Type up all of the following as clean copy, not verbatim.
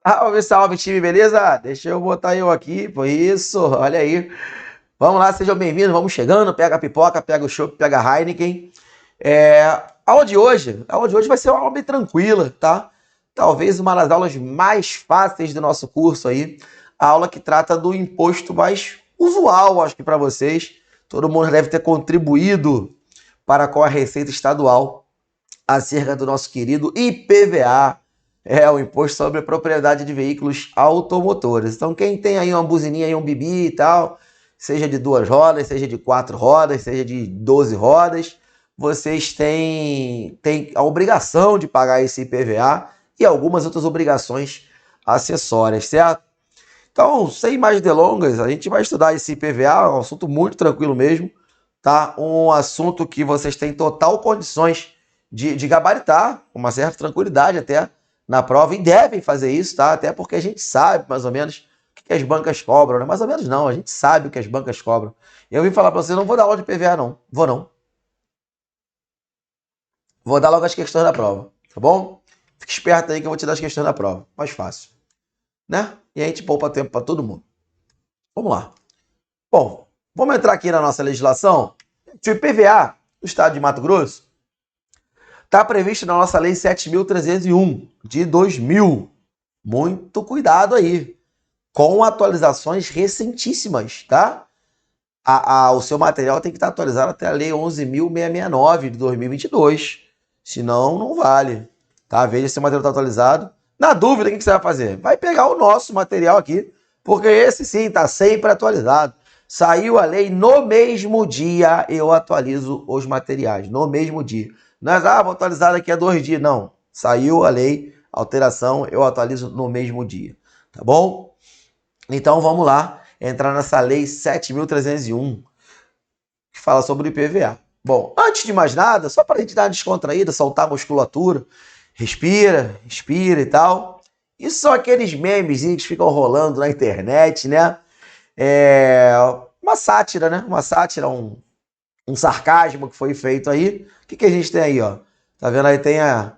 Salve, salve, time, beleza? Deixa eu botar eu aqui, foi isso, olha aí. Vamos lá, sejam bem-vindos, vamos chegando, pega a pipoca, pega o chopp, pega a Heineken. A aula de hoje vai ser uma aula bem tranquila, tá? Talvez uma das aulas mais fáceis do nosso curso aí, a aula que trata do imposto mais usual, acho que para vocês. Todo mundo deve ter contribuído para com a Receita Estadual acerca do nosso querido IPVA, o Imposto sobre a Propriedade de Veículos Automotores. Então, quem tem aí uma buzininha e um bibi e tal, seja de 2 rodas, seja de 4 rodas, seja de 12 rodas, vocês têm a obrigação de pagar esse IPVA e algumas outras obrigações acessórias, certo? Então, sem mais delongas, a gente vai estudar esse IPVA, um assunto muito tranquilo mesmo, tá? Um assunto que vocês têm total condições de gabaritar, com uma certa tranquilidade até na prova, e devem fazer isso, tá? Até porque a gente sabe mais ou menos o que as bancas cobram, né? Mais ou menos não, a gente sabe o que as bancas cobram. Eu vim falar para vocês, não vou dar aula de IPVA não, vou não. Vou dar logo as questões da prova, tá bom? Fique esperto aí que eu vou te dar as questões da prova, mais fácil, né? E a gente poupa tempo para todo mundo. Vamos lá. Bom, vamos entrar aqui na nossa legislação. O IPVA do estado de Mato Grosso está previsto na nossa lei 7.301 de 2000. Muito cuidado aí, com atualizações recentíssimas, tá? O seu material tem que estar atualizado até a lei 11.669 de 2022, senão não vale, tá? Veja se o material está atualizado. Na dúvida, o que você vai fazer? Vai pegar o nosso material aqui, porque esse sim está sempre atualizado. Saiu a lei no mesmo dia, eu atualizo os materiais, no mesmo dia. Não é, vou atualizar daqui a 2 dias. Não, saiu a lei, alteração, eu atualizo no mesmo dia, tá bom? Então vamos lá, entrar nessa lei 7.301, que fala sobre o IPVA. Bom, antes de mais nada, só para a gente dar uma descontraída, soltar a musculatura, respira, respira e tal. Isso são aqueles memes que ficam rolando na internet, né? Uma sátira, né? Uma sátira, um sarcasmo que foi feito aí. O que a gente tem aí, ó? Tá vendo aí? Tem a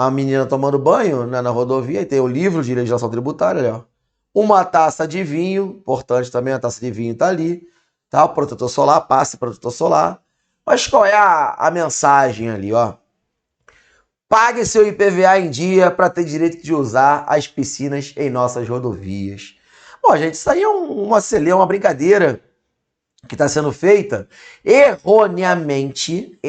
menina tomando banho, né, na rodovia, e tem o livro de legislação tributária, ali, ó. Uma taça de vinho, importante também, a taça de vinho tá ali, tá? O protetor solar, passe protetor solar. Mas qual é a mensagem ali, ó? Pague seu IPVA em dia para ter direito de usar as piscinas em nossas rodovias. Bom, gente, isso aí é uma brincadeira que está sendo feita erroneamente,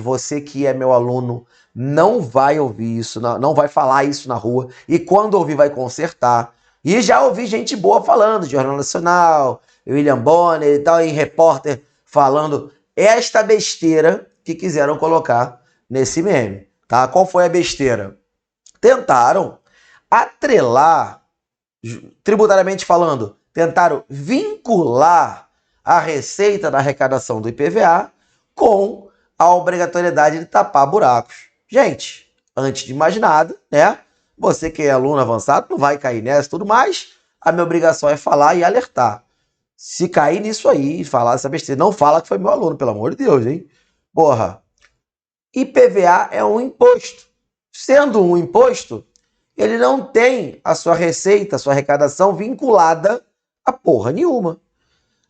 você que é meu aluno não vai ouvir isso, não vai falar isso na rua, e quando ouvir vai consertar. E já ouvi gente boa falando, Jornal Nacional, William Bonner e tal, e repórter falando esta besteira que quiseram colocar nesse meme, tá? Qual foi a besteira? Tentaram atrelar, tributariamente falando, tentaram vincular a receita da arrecadação do IPVA com a obrigatoriedade de tapar buracos. Gente, antes de mais nada, né? Você que é aluno avançado não vai cair nessa e tudo mais. A minha obrigação é falar e alertar. Se cair nisso aí e falar essa besteira, não fala que foi meu aluno, pelo amor de Deus, hein? Porra, IPVA é um imposto. Sendo um imposto, ele não tem a sua receita, a sua arrecadação vinculada a porra nenhuma.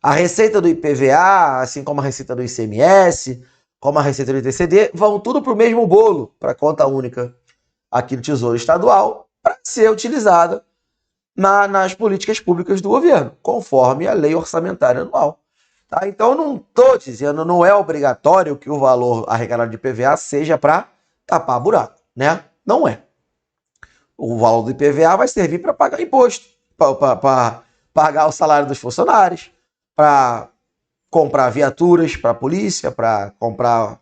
A receita do IPVA, assim como a receita do ICMS, como a receita do ITCD, vão tudo para o mesmo bolo, para a conta única aqui do Tesouro Estadual, para ser utilizada nas políticas públicas do governo, conforme a lei orçamentária anual. Tá? Então, não estou dizendo, não é obrigatório que o valor arrecadado de IPVA seja para tapar buraco, né? Não é. O valor do IPVA vai servir para pagar imposto, para pagar o salário dos funcionários, para comprar viaturas para a polícia, para comprar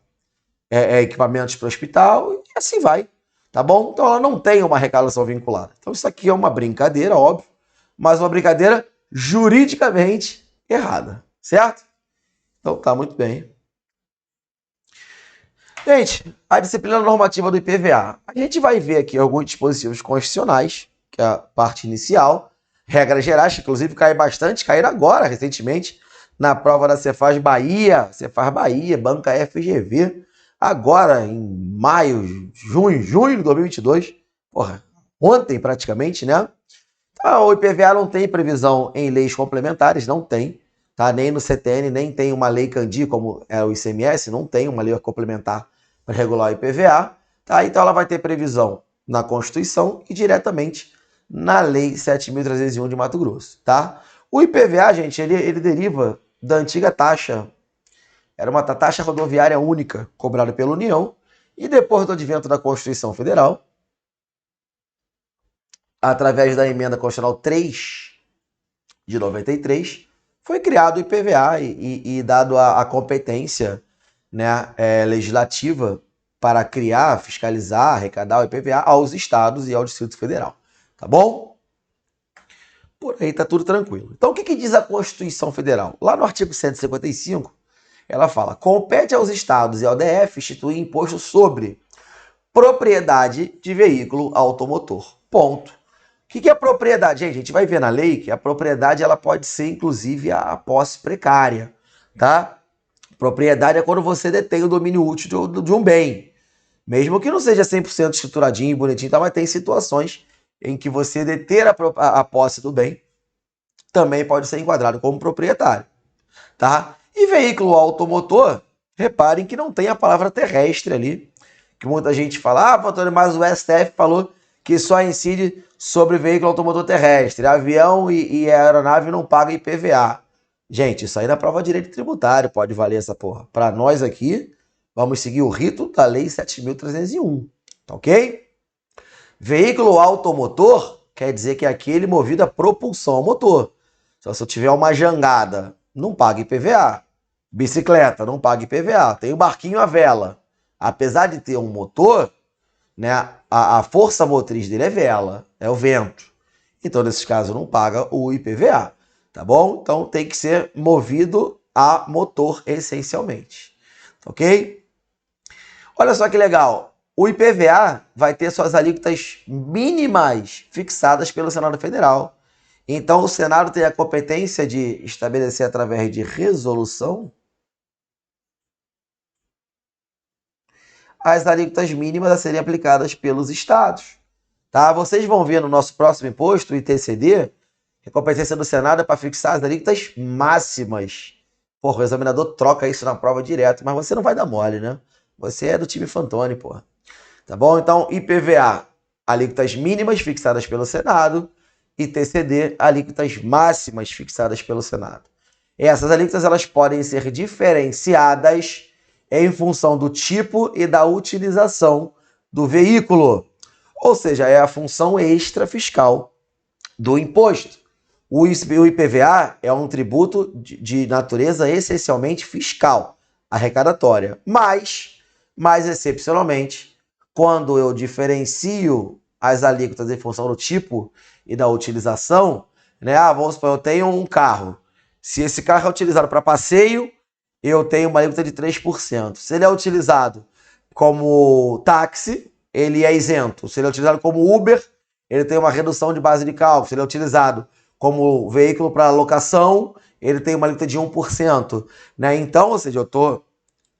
equipamentos para o hospital, e assim vai, tá bom? Então ela não tem uma arrecadação vinculada. Então isso aqui é uma brincadeira, óbvio, mas uma brincadeira juridicamente errada, certo? Então tá muito bem. Gente, a disciplina normativa do IPVA. A gente vai ver aqui alguns dispositivos constitucionais, que é a parte inicial, regras gerais, que inclusive caíram agora, recentemente, na prova da Cefaz Bahia, banca FGV, agora em maio, junho de 2022. Porra, ontem praticamente, né? O IPVA não tem previsão em leis complementares, não tem, tá? Nem no CTN, nem tem uma lei Candi, como é o ICMS, não tem uma lei complementar para regular o IPVA, tá? Então ela vai ter previsão na Constituição e diretamente na Lei 7.301 de Mato Grosso, tá? O IPVA, gente, ele deriva da antiga taxa. Era uma taxa rodoviária única cobrada pela União e depois do advento da Constituição Federal, através da emenda constitucional 3 de 93, foi criado o IPVA e dado a competência, né, legislativa para criar, fiscalizar, arrecadar o IPVA aos estados e ao Distrito Federal. Tá bom? Por aí tá tudo tranquilo. Então o que diz a Constituição Federal? Lá no artigo 155, ela fala: compete aos estados e ao DF instituir imposto sobre propriedade de veículo automotor. Ponto. O que é propriedade? Gente, a gente vai ver na lei que a propriedade ela pode ser, inclusive, a posse precária, tá? Propriedade é quando você detém o domínio útil de um bem. Mesmo que não seja 100% estruturadinho, bonitinho, tá? Mas tem situações em que você deter a posse do bem também pode ser enquadrado como proprietário, tá? E veículo automotor, reparem que não tem a palavra terrestre ali, que muita gente fala, Antônio, mas o STF falou que só incide sobre veículo automotor terrestre, avião e aeronave não pagam IPVA. Gente, isso aí na prova de direito tributário pode valer essa porra. Para nós aqui, vamos seguir o rito da Lei 7.301, tá ok? Veículo automotor quer dizer que é aquele movido a propulsão ao motor. Então, se eu tiver uma jangada, não paga IPVA. Bicicleta, não paga IPVA. Tem o barquinho à vela. Apesar de ter um motor, né, a força motriz dele é vela, é o vento. Então, nesses casos, não paga o IPVA, tá bom? Então, tem que ser movido a motor, essencialmente. Ok? Olha só que legal. O IPVA vai ter suas alíquotas mínimas fixadas pelo Senado Federal. Então, o Senado tem a competência de estabelecer, através de resolução, as alíquotas mínimas a serem aplicadas pelos estados. Tá? Vocês vão ver no nosso próximo imposto, o ITCD, que a competência do Senado é para fixar as alíquotas máximas. Porra, o examinador troca isso na prova direto, mas você não vai dar mole, né? Você é do time Fantoni, porra. Tá bom? Então, IPVA, alíquotas mínimas fixadas pelo Senado, ITCD, alíquotas máximas fixadas pelo Senado. Essas alíquotas elas podem ser diferenciadas em função do tipo e da utilização do veículo. Ou seja, é a função extra fiscal do imposto. O IPVA é um tributo de natureza essencialmente fiscal, arrecadatória. Mas, mais excepcionalmente, quando eu diferencio as alíquotas em função do tipo e da utilização, né? Vamos supor, eu tenho um carro. Se esse carro é utilizado para passeio, eu tenho uma alíquota de 3%. Se ele é utilizado como táxi, ele é isento. Se ele é utilizado como Uber, ele tem uma redução de base de cálculo. Se ele é utilizado como veículo para locação, ele tem uma alíquota de 1%. Né? Então, ou seja, eu estou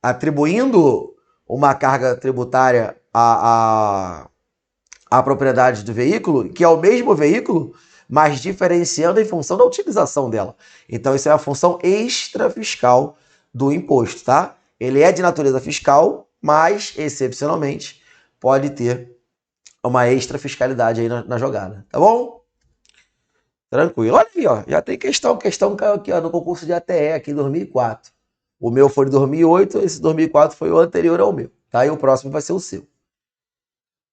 atribuindo uma carga tributária à propriedade do veículo, que é o mesmo veículo, mas diferenciando em função da utilização dela. Então, isso é a função extrafiscal do imposto, tá? Ele é de natureza fiscal, mas, excepcionalmente, pode ter uma extra fiscalidade aí na jogada, tá bom? Tranquilo. Olha aí, ó, já tem questão caiu aqui, ó, no concurso de ATE, aqui em 2004. O meu foi de 2008, esse 2004 foi o anterior ao meu, tá? E o próximo vai ser o seu.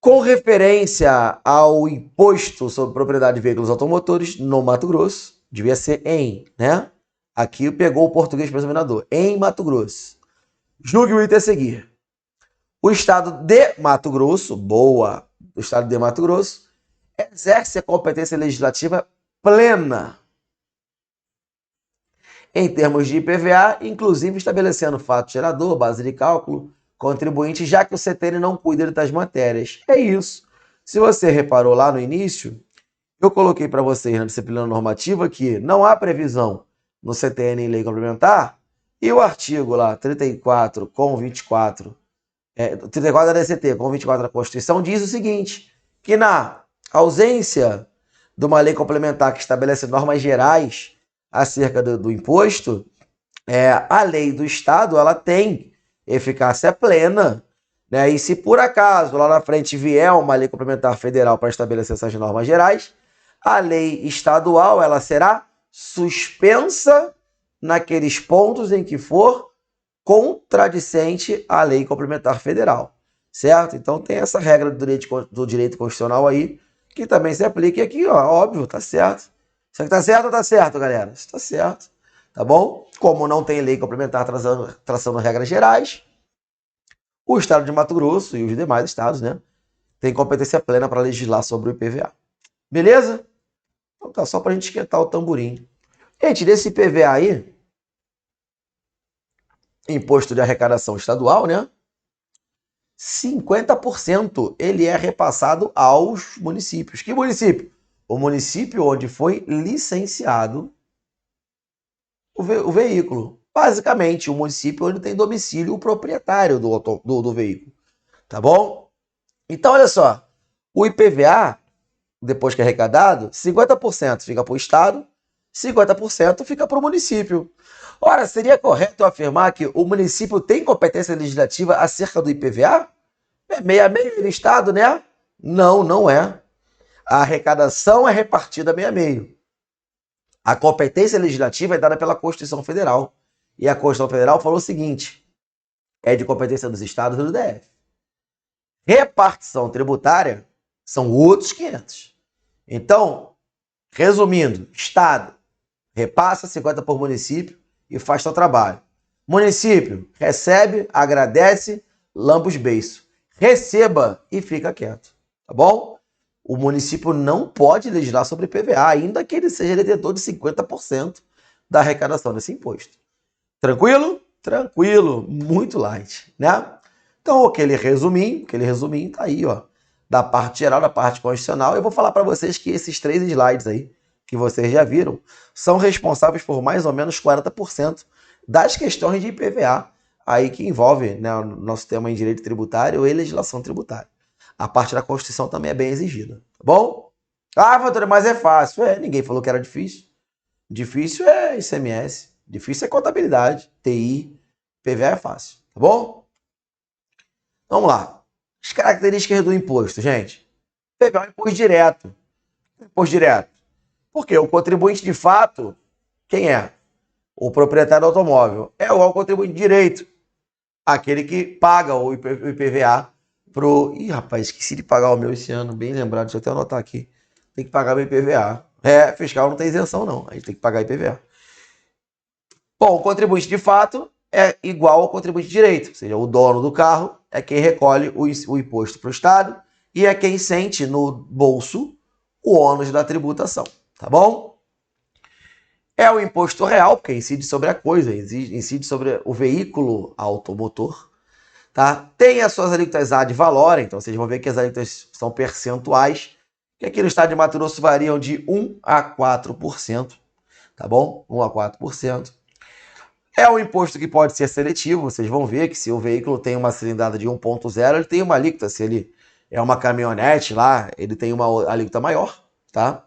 Com referência ao imposto sobre propriedade de veículos automotores no Mato Grosso, devia ser em, né? Aqui pegou o português para o examinador. Em Mato Grosso. Julgue o item a seguir. O estado de Mato Grosso, o estado de Mato Grosso, exerce a competência legislativa plena em termos de IPVA, inclusive estabelecendo fato gerador, base de cálculo, contribuinte, já que o CTN não cuida das matérias. É isso. Se você reparou lá no início, eu coloquei para vocês na disciplina normativa que não há previsão no CTN em lei complementar, e o artigo lá 34 com 24, 34 da DCT com 24 da Constituição diz o seguinte, que na ausência de uma lei complementar que estabelece normas gerais acerca do imposto, a lei do Estado ela tem eficácia plena, né? E se por acaso lá na frente vier uma lei complementar federal para estabelecer essas normas gerais, a lei estadual ela será suspensa naqueles pontos em que for contradicente à lei complementar federal, certo? Então tem essa regra do direito constitucional aí, que também se aplica aqui, ó, óbvio, tá certo. Isso aqui tá certo ou tá certo, galera? Isso tá certo, tá bom? Como não tem lei complementar traçando regras gerais, o estado de Mato Grosso e os demais estados, né, tem competência plena para legislar sobre o IPVA. Beleza? Então tá, só pra gente esquentar o tamborim. Gente, desse IPVA aí, imposto de arrecadação estadual, né? 50% ele é repassado aos municípios. Que município? O município onde foi licenciado o veículo. Basicamente, o município onde tem domicílio o proprietário do veículo. Tá bom? Então, olha só. O IPVA, depois que é arrecadado, 50% fica para o Estado, 50% fica para o município. Ora, seria correto afirmar que o município tem competência legislativa acerca do IPVA? É meio a meio no Estado, né? Não, não é. A arrecadação é repartida meio a meio. A competência legislativa é dada pela Constituição Federal. E a Constituição Federal falou o seguinte: é de competência dos estados e do DF. Repartição tributária são outros 500. Então, resumindo, Estado repassa 50 por município e faz seu trabalho. Município recebe, agradece, lambe os beiços. Receba e fica quieto, tá bom? O município não pode legislar sobre IPVA, ainda que ele seja detentor de 50% da arrecadação desse imposto. Tranquilo? Tranquilo, muito light, né? Então, aquele resuminho tá aí, ó, da parte geral, da parte constitucional. Eu vou falar para vocês que esses 3 slides aí, que vocês já viram, são responsáveis por mais ou menos 40% das questões de IPVA, aí que envolve, né, o nosso tema em direito tributário e legislação tributária. A parte da Constituição também é bem exigida, tá bom? Ah, Vantura, mas é fácil. Ninguém falou que era difícil. Difícil é ICMS, difícil é contabilidade, TI, IPVA é fácil, tá bom? Vamos lá. As características do imposto, gente. IPVA é um imposto direto. Imposto direto. Porque o contribuinte de fato, quem é? O proprietário do automóvel. É o contribuinte de direito. Aquele que paga o IPVA pro... Ih, rapaz, esqueci de pagar o meu esse ano. Bem lembrado, deixa eu até anotar aqui. Tem que pagar o IPVA. Fiscal não tem isenção, não. A gente tem que pagar IPVA. Bom, o contribuinte de fato é igual ao contribuinte de direito. Ou seja, o dono do carro é quem recolhe o imposto para o Estado e é quem sente no bolso o ônus da tributação. Tá bom? É o imposto real, porque incide sobre a coisa, incide sobre o veículo automotor. Tá? Tem as suas alíquotas ad valorem, então vocês vão ver que as alíquotas são percentuais, que aqui no estado de Mato Grosso variam de 1 a 4%. Tá bom? 1 a 4%. É um imposto que pode ser seletivo, vocês vão ver que se o veículo tem uma cilindrada de 1.0, ele tem uma alíquota. Se ele é uma caminhonete lá, ele tem uma alíquota maior, tá?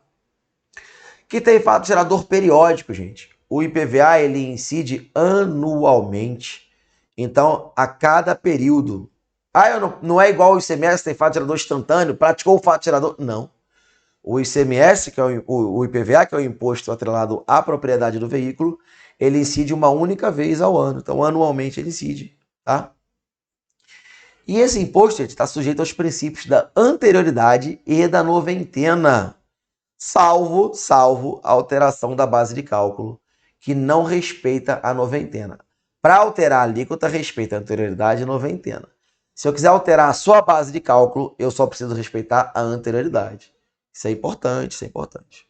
Que tem fato gerador periódico, gente. O IPVA, ele incide anualmente. Então, a cada período. Não é igual o ICMS, tem fato gerador instantâneo, praticou o fato gerador? Não. O ICMS, que é o IPVA, que é o imposto atrelado à propriedade do veículo, ele incide uma única vez ao ano. Então, anualmente ele incide, tá? E esse imposto está sujeito aos princípios da anterioridade e da noventena, salvo a alteração da base de cálculo, que não respeita a noventena. Para alterar a alíquota, respeita a anterioridade e a noventena. Se eu quiser alterar a sua base de cálculo, eu só preciso respeitar a anterioridade. Isso é importante, isso é importante.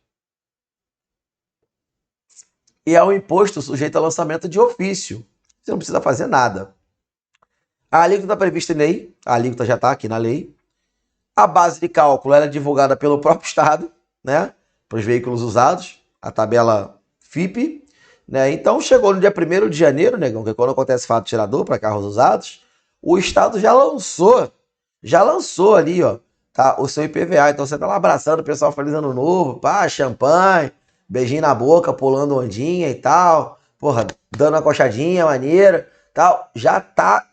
E é um imposto sujeito a lançamento de ofício. Você não precisa fazer nada. A alíquota prevista em lei, a alíquota já está aqui na lei. A base de cálculo ela é divulgada pelo próprio Estado, né, para os veículos usados, a tabela FIPE. Né? Então, chegou no dia 1º de janeiro, negão, que é quando acontece fato gerador para carros usados, o Estado já lançou ali, ó, tá? O seu IPVA. Então você tá lá abraçando o pessoal, feliz ano novo, pá, champanhe, beijinho na boca, pulando ondinha e tal, porra, dando uma coxadinha maneira, tal. Já tá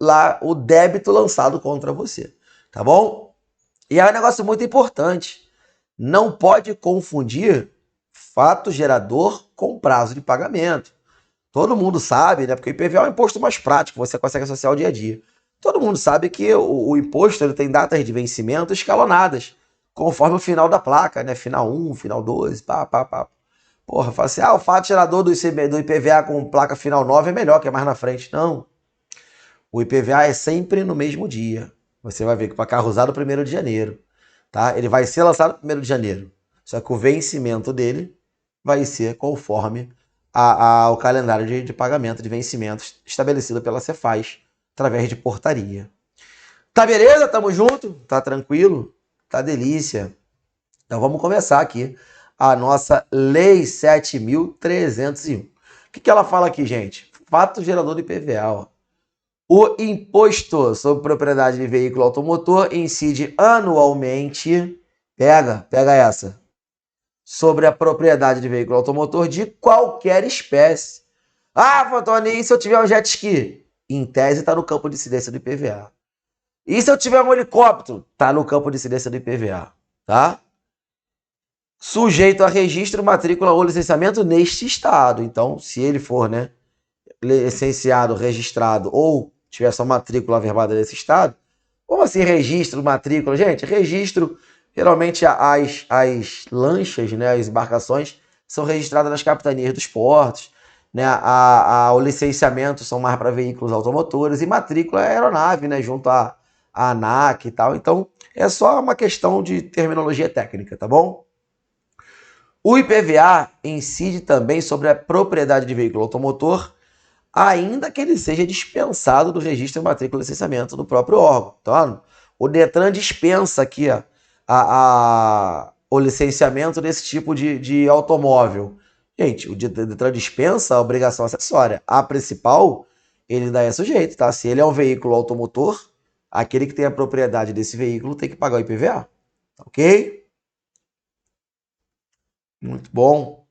lá o débito lançado contra você, tá bom? E é um negócio muito importante. Não pode confundir fato gerador com prazo de pagamento. Todo mundo sabe, né? Porque o IPVA é um imposto mais prático, você consegue associar ao dia a dia. Todo mundo sabe que o imposto ele tem datas de vencimento escalonadas, conforme o final da placa, né? Final 1, final 12, pá, pá, pá. Porra, fala assim, o fato gerador do IPVA com placa final 9 é melhor, que é mais na frente. Não. O IPVA é sempre no mesmo dia. Você vai ver que para carro usado, 1º de janeiro. Tá? Ele vai ser lançado 1º de janeiro. Só que o vencimento dele vai ser conforme o calendário de pagamento de vencimentos estabelecido pela Cefaz, através de portaria. Tá beleza? Tamo junto? Tá tranquilo? Tá delícia. Então vamos começar aqui a nossa Lei 7.301. O que ela fala aqui, gente? Fato gerador do IPVA. Ó. O imposto sobre propriedade de veículo automotor incide anualmente, pega essa, sobre a propriedade de veículo automotor de qualquer espécie. Fantoni, e se eu tiver um jet ski? Em tese está no campo de incidência do IPVA. E se eu tiver um helicóptero? Está no campo de incidência do IPVA, tá? Sujeito a registro, matrícula ou licenciamento neste estado. Então, se ele for, né, licenciado, registrado ou tiver sua matrícula averbada nesse estado, como assim registro, matrícula? Gente, registro, geralmente as lanchas, né, as embarcações, são registradas nas capitanias dos portos, né, o licenciamento são mais para veículos automotores e matrícula é aeronave, né, junto à ANAC e tal. Então, é só uma questão de terminologia técnica, tá bom? O IPVA incide também sobre a propriedade de veículo automotor, ainda que ele seja dispensado do registro, matrícula e licenciamento do próprio órgão. Então, o Detran dispensa aqui ó, o licenciamento desse tipo de automóvel. Gente, o Detran dispensa a obrigação acessória. A principal, ele ainda é sujeito, tá? Se ele é um veículo automotor, aquele que tem a propriedade desse veículo tem que pagar o IPVA. Ok? Muito bom.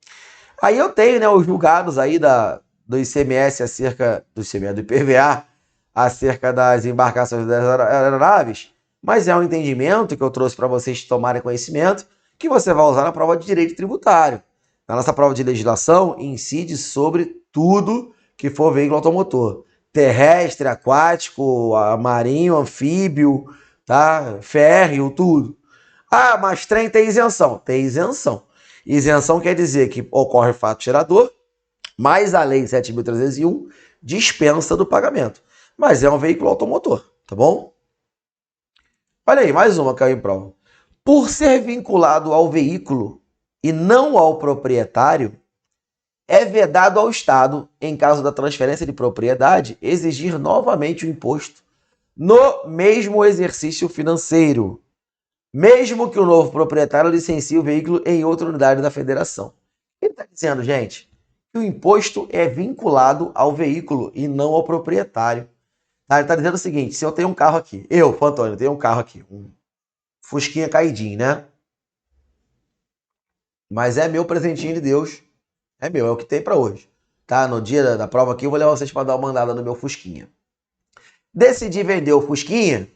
Aí eu tenho, né, os julgados aí do ICMS acerca do ICMS, do IPVA acerca das embarcações das aeronaves, mas é um entendimento que eu trouxe para vocês tomarem conhecimento que você vai usar na prova de direito tributário. Na nossa prova de legislação, incide sobre tudo que for veículo automotor. Terrestre, aquático, marinho, anfíbio, tá? Férreo, tudo. Mas trem tem isenção. Tem isenção. Isenção quer dizer que ocorre fato gerador, mas a Lei 7.301 dispensa do pagamento. Mas é um veículo automotor, tá bom? Olha aí, mais uma caiu em prova. Por ser vinculado ao veículo e não ao proprietário, é vedado ao Estado, em caso da transferência de propriedade, exigir novamente o imposto no mesmo exercício financeiro, mesmo que o novo proprietário licencie o veículo em outra unidade da federação. Ele está dizendo, gente, que o imposto é vinculado ao veículo e não ao proprietário. Ele está dizendo o seguinte, se eu tenho um carro aqui, Antônio, tenho um carro aqui, um Fusquinha caidinho, né? Mas é meu presentinho de Deus, é meu, é o que tem para hoje. Tá? No dia da prova aqui, eu vou levar vocês para dar uma andada no meu Fusquinha. Decidi vender o Fusquinha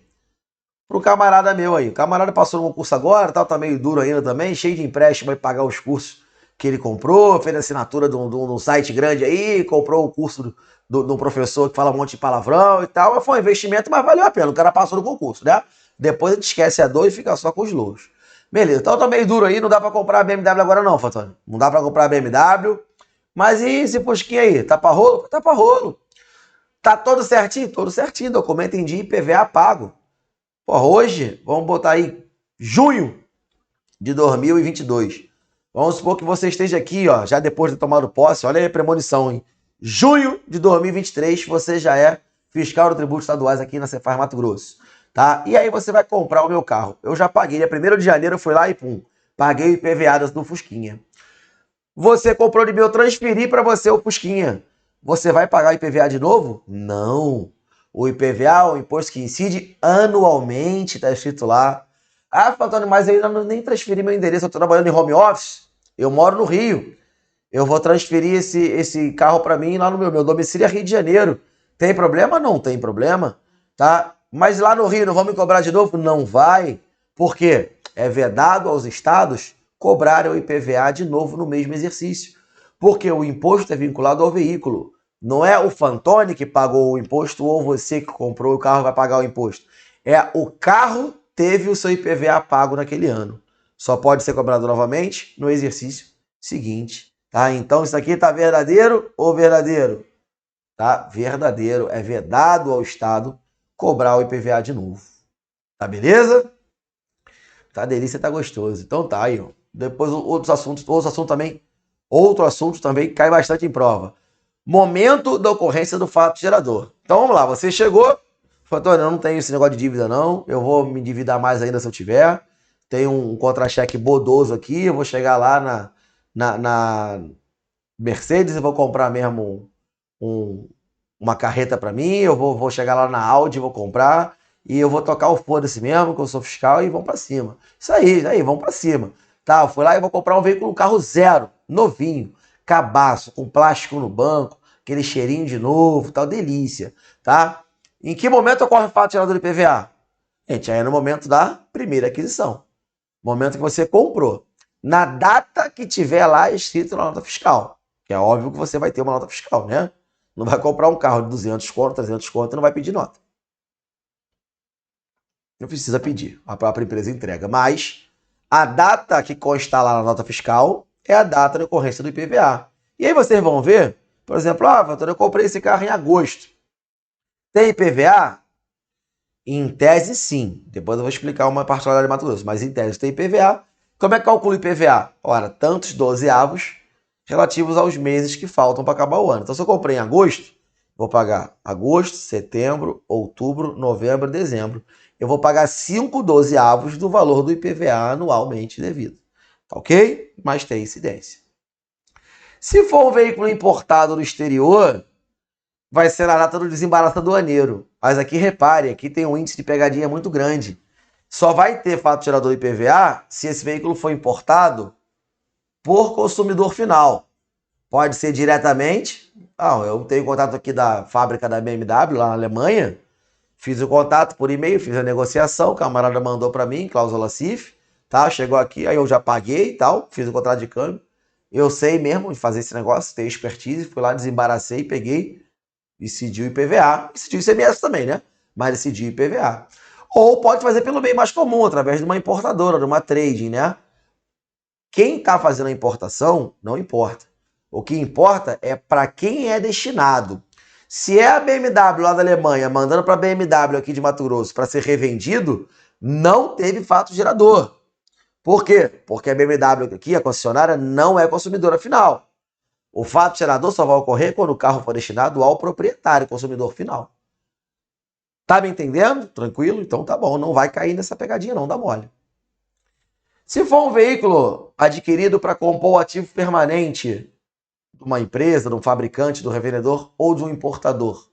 pro camarada meu aí. O camarada passou num curso agora, tá meio duro ainda também, cheio de empréstimo para pagar os cursos que ele comprou, fez assinatura de um site grande aí, comprou o curso do professor que fala um monte de palavrão e tal. Foi um investimento, mas valeu a pena. O cara passou no concurso, né? Depois a gente esquece a dor e fica só com os louros. Beleza, então tá meio duro aí, não dá pra comprar a BMW agora não, Fantônio. Não dá pra comprar a BMW. Mas e esse Fusquinha aí? Tá pra rolo? Tá pra rolo. Tá todo certinho? Todo certinho. Documento em dia e IPVA pago. Pô, hoje, vamos botar aí, junho de 2022. Vamos supor que você esteja aqui, ó, já depois de tomar posse, olha aí a premonição, hein? Junho de 2023, você já é fiscal do tributos estaduais aqui na Cefaz Mato Grosso, tá? E aí você vai comprar o meu carro. Eu já paguei, dia 1º de janeiro eu fui lá e pum, paguei o IPVA do Fusquinha. Você comprou de mim, eu transferi para você o Fusquinha. Você vai pagar o IPVA de novo? Não. O IPVA é um imposto que incide anualmente, tá escrito lá. Ah, Antônio, mas eu ainda nem transferi meu endereço, eu estou trabalhando em home office, eu moro no Rio, eu vou transferir esse carro para mim lá no meu domicílio é Rio de Janeiro. Tem problema? Não tem problema, tá? Mas lá no Rio não vão me cobrar de novo? Não vai. Por quê? É vedado aos estados cobrarem o IPVA de novo no mesmo exercício. Porque o imposto é vinculado ao veículo. Não é o Fantoni que pagou o imposto ou você que comprou o carro vai pagar o imposto. É o carro teve o seu IPVA pago naquele ano. Só pode ser cobrado novamente no exercício seguinte. Tá? Então isso aqui tá verdadeiro ou verdadeiro? Tá? Verdadeiro. É vedado ao Estado cobrar o IPVA de novo. Tá beleza? Tá delícia, tá gostoso. Então tá aí, ó. Depois outro assunto também cai bastante em prova. Momento da ocorrência do fato gerador. Então vamos lá, você chegou, falou, Antônio, eu não tenho esse negócio de dívida não, eu vou me endividar mais ainda se eu tiver. Tem um contra-cheque bodoso aqui, eu vou chegar lá na Mercedes e vou comprar mesmo uma carreta para mim, eu vou chegar lá na Audi, vou comprar e eu vou tocar o foda-se mesmo, que eu sou fiscal e vamos para cima. Isso aí, vamos para cima. Tá, eu fui lá e vou comprar um carro zero, novinho, cabaço, com plástico no banco, aquele cheirinho de novo, tal, delícia, tá? Em que momento ocorre o fato gerador de IPVA? Gente, aí é no momento da primeira aquisição. Momento que você comprou. Na data que tiver lá escrito na nota fiscal. Que é óbvio que você vai ter uma nota fiscal, né? Não vai comprar um carro de 200 conto, 300 conto e não vai pedir nota. Não precisa pedir, a própria empresa entrega. Mas a data que consta lá na nota fiscal é a data de ocorrência do IPVA. E aí vocês vão ver, por exemplo, eu comprei esse carro em agosto. Tem IPVA? Em tese, sim. Depois eu vou explicar uma particularidade de Mato Grosso. Mas em tese tem IPVA. Como é que calcula o IPVA? Ora, tantos dozeavos relativos aos meses que faltam para acabar o ano. Então, se eu comprei em agosto, vou pagar agosto, setembro, outubro, novembro, dezembro. Eu vou pagar 5 dozeavos do valor do IPVA anualmente devido. Tá ok? Mas tem incidência. Se for um veículo importado do exterior, vai ser na data do desembaraço aduaneiro. Mas aqui repare, aqui tem um índice de pegadinha muito grande. Só vai ter fato gerador IPVA se esse veículo for importado por consumidor final. Pode ser diretamente. Eu tenho contato aqui da fábrica da BMW lá na Alemanha. Fiz o contato por e-mail, fiz a negociação, o camarada mandou para mim, cláusula CIF, tá? Chegou aqui, aí eu já paguei e tal, fiz o contrato de câmbio. Eu sei mesmo de fazer esse negócio, tenho expertise, fui lá, desembaracei, peguei, decidiu IPVA, decidiu ICMS também, né? Mas decidiu IPVA. Ou pode fazer pelo meio mais comum, através de uma importadora, de uma trading, né? Quem está fazendo a importação, não importa. O que importa é para quem é destinado. Se é a BMW lá da Alemanha mandando para a BMW aqui de Mato Grosso para ser revendido, não teve fato gerador. Por quê? Porque a BMW aqui, a concessionária, não é consumidora final. O fato gerador só vai ocorrer quando o carro for destinado ao proprietário, consumidor final. Tá me entendendo? Tranquilo? Então tá bom, não vai cair nessa pegadinha não, dá mole. Se for um veículo adquirido para compor o ativo permanente de uma empresa, de um fabricante, do revendedor ou de um importador,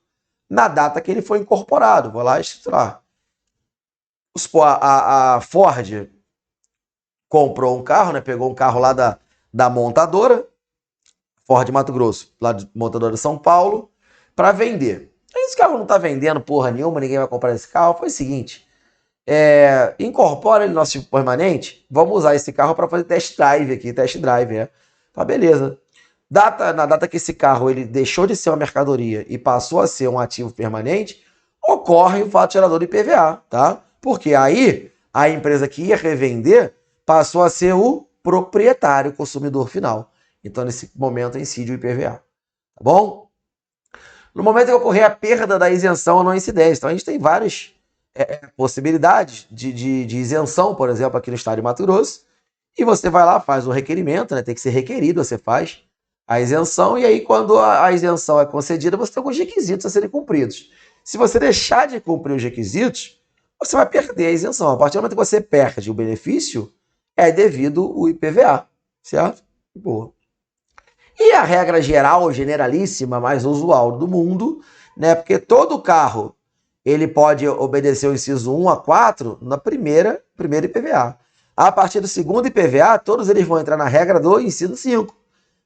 na data que ele foi incorporado, vou lá escriturar. A Ford comprou um carro, né? Pegou um carro lá da montadora, Ford Mato Grosso, lá de montadora de São Paulo, para vender. Esse carro não está vendendo porra nenhuma, ninguém vai comprar esse carro. Foi o seguinte, incorpora ele no nosso tipo permanente, vamos usar esse carro para fazer test drive, né? Tá, beleza. Na data que esse carro ele deixou de ser uma mercadoria e passou a ser um ativo permanente, ocorre o fato gerador do IPVA, tá? Porque aí a empresa que ia revender passou a ser o proprietário, o consumidor final. Então, nesse momento, incide o IPVA. Tá bom? No momento que ocorrer a perda da isenção ou não incidência. Então, a gente tem várias possibilidades de isenção, por exemplo, aqui no estado de Mato Grosso. E você vai lá, faz o requerimento, né? Tem que ser requerido, você faz a isenção. E aí, quando a isenção é concedida, você tem alguns requisitos a serem cumpridos. Se você deixar de cumprir os requisitos, você vai perder a isenção. A partir do momento que você perde o benefício, é devido o IPVA, certo? Boa. E a regra geral, generalíssima, mais usual do mundo, né? Porque todo carro ele pode obedecer o inciso 1 a 4 na primeira IPVA. A partir do segundo IPVA, todos eles vão entrar na regra do inciso 5,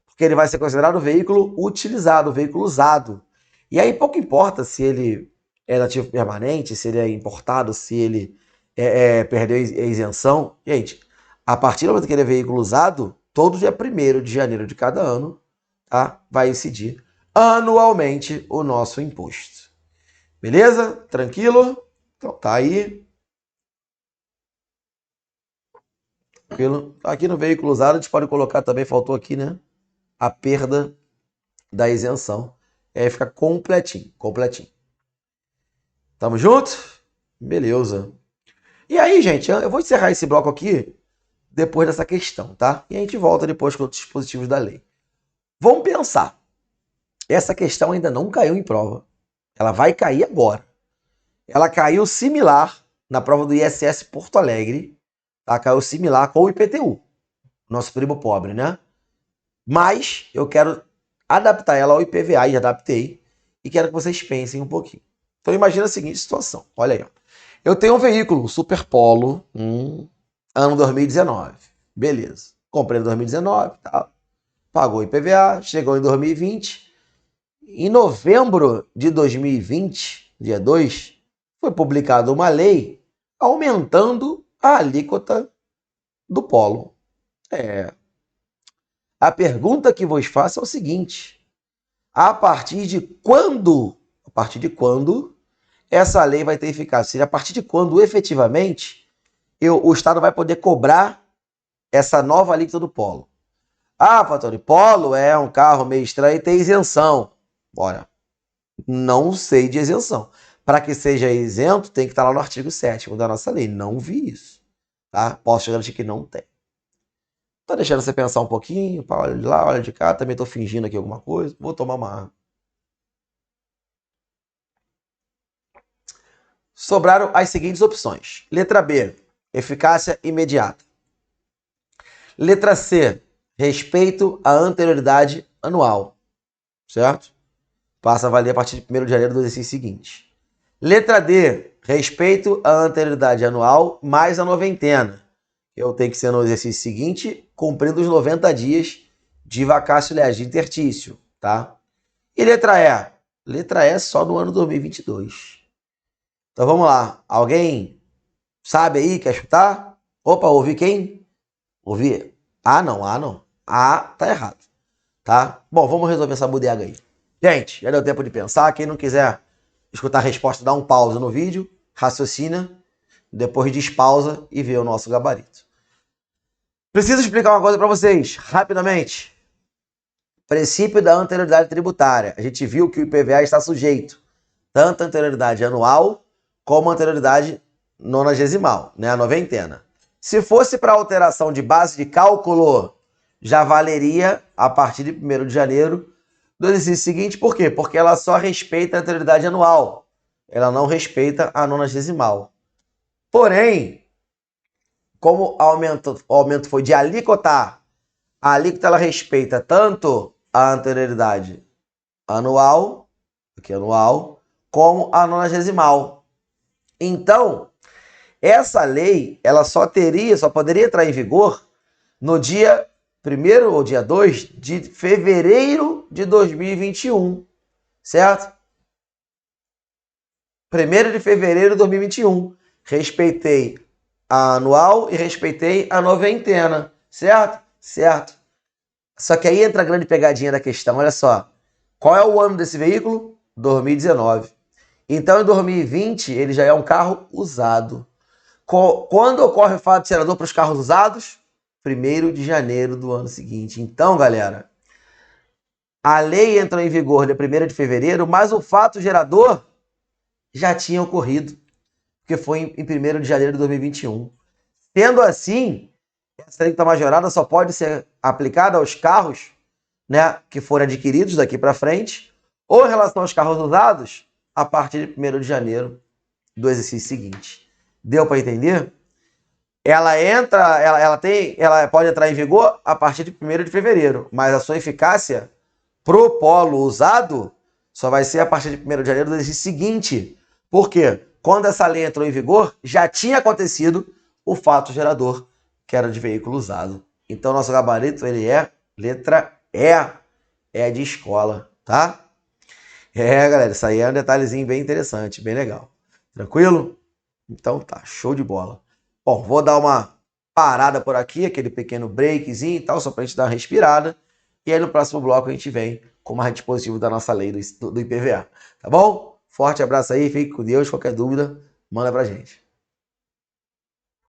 porque ele vai ser considerado veículo utilizado, veículo usado. E aí pouco importa se ele é nativo permanente, se ele é importado, se ele perdeu a isenção. Gente, a partir do momento que ele é veículo usado, todo dia 1º de janeiro de cada ano, tá, vai incidir anualmente o nosso imposto. Beleza? Tranquilo? Então tá aí. Tranquilo? Aqui no veículo usado a gente pode colocar também, faltou aqui, né? A perda da isenção. E aí fica completinho. Tamo junto? Beleza. E aí, gente, eu vou encerrar esse bloco aqui depois dessa questão, tá? E a gente volta depois com outros dispositivos da lei. Vamos pensar. Essa questão ainda não caiu em prova. Ela vai cair agora. Ela caiu similar na prova do ISS Porto Alegre. Tá? Caiu similar com o IPTU. Nosso primo pobre, né? Mas eu quero adaptar ela ao IPVA, e adaptei. E quero que vocês pensem um pouquinho. Então imagina a seguinte situação. Olha aí, ó. Eu tenho um veículo, um Super Polo, ano 2019. Beleza. Comprei em 2019, tá? Pagou IPVA, chegou em 2020. Em novembro de 2020, dia 2, foi publicada uma lei aumentando a alíquota do Polo. A pergunta que vos faço é o seguinte: a partir de quando essa lei vai ter eficácia? A partir de quando, efetivamente, o Estado vai poder cobrar essa nova alíquota do Polo? Ah, Fattori, Polo é um carro meio estranho e tem isenção. Ora, não sei de isenção. Para que seja isento, tem que estar lá no artigo 7º da nossa lei. Não vi isso. Tá? Posso te garantir que não tem. Tô deixando você pensar um pouquinho. Olha de lá, olha de cá. Também tô fingindo aqui alguma coisa. Vou tomar uma água. Sobraram as seguintes opções. Letra B, eficácia imediata. Letra C, respeito à anterioridade anual. Certo? Passa a valer a partir de 1º de janeiro do exercício seguinte. Letra D, respeito à anterioridade anual mais a noventena. Eu tenho que ser no exercício seguinte, cumprindo os 90 dias de vacácio legis, de intertício, tá? E letra E? Letra E só no ano 2022. Então vamos lá. Alguém sabe aí, quer chutar? Opa, ouvi quem? Ouvi? Ah, não. Ah, tá errado. Tá? Bom, vamos resolver essa bodega aí. Gente, já deu tempo de pensar. Quem não quiser escutar a resposta, dá um pause no vídeo, raciocina, depois despausa e vê o nosso gabarito. Preciso explicar uma coisa para vocês, rapidamente. Princípio da anterioridade tributária. A gente viu que o IPVA está sujeito tanto à anterioridade anual como à anterioridade nonagesimal, né, a noventena. Se fosse para alteração de base de cálculo, já valeria a partir de 1º de janeiro do exercício seguinte. Por quê? Porque ela só respeita a anterioridade anual. Ela não respeita a nonagesimal. Porém, como o aumento foi de alíquota, a alíquota ela respeita tanto a anterioridade anual, como a nonagesimal. Então, essa lei ela só poderia entrar em vigor no dia 1º ou dia 2 de fevereiro de 2021, certo? 1º de fevereiro de 2021. Respeitei a anual e respeitei a noventena, certo? Certo. Só que aí entra a grande pegadinha da questão, olha só. Qual é o ano desse veículo? 2019. Então, em 2020, ele já é um carro usado. Quando ocorre o fato gerador para os carros usados? 1º de janeiro do ano seguinte. Então, galera, a lei entrou em vigor dia 1º de fevereiro, mas o fato gerador já tinha ocorrido, porque foi em 1º de janeiro de 2021. Sendo assim, essa alíquota majorada só pode ser aplicada aos carros, né, que forem adquiridos daqui para frente, ou em relação aos carros usados, a partir de 1º de janeiro do exercício seguinte. Deu para entender? Ela pode entrar em vigor a partir de 1º de fevereiro, mas a sua eficácia pro polo usado só vai ser a partir de 1º de janeiro do exercício seguinte, Por quê? Quando essa lei entrou em vigor, já tinha acontecido o fato gerador, que era de veículo usado. Então, nosso gabarito, ele é letra E, é de escola, tá? Galera, isso aí é um detalhezinho bem interessante, bem legal. Tranquilo? Então tá, show de bola. Bom, vou dar uma parada por aqui, aquele pequeno breakzinho e tal, só pra gente dar uma respirada. E aí no próximo bloco a gente vem com mais dispositivo da nossa lei do IPVA. Tá bom? Forte abraço aí, fique com Deus. Qualquer dúvida, manda pra gente.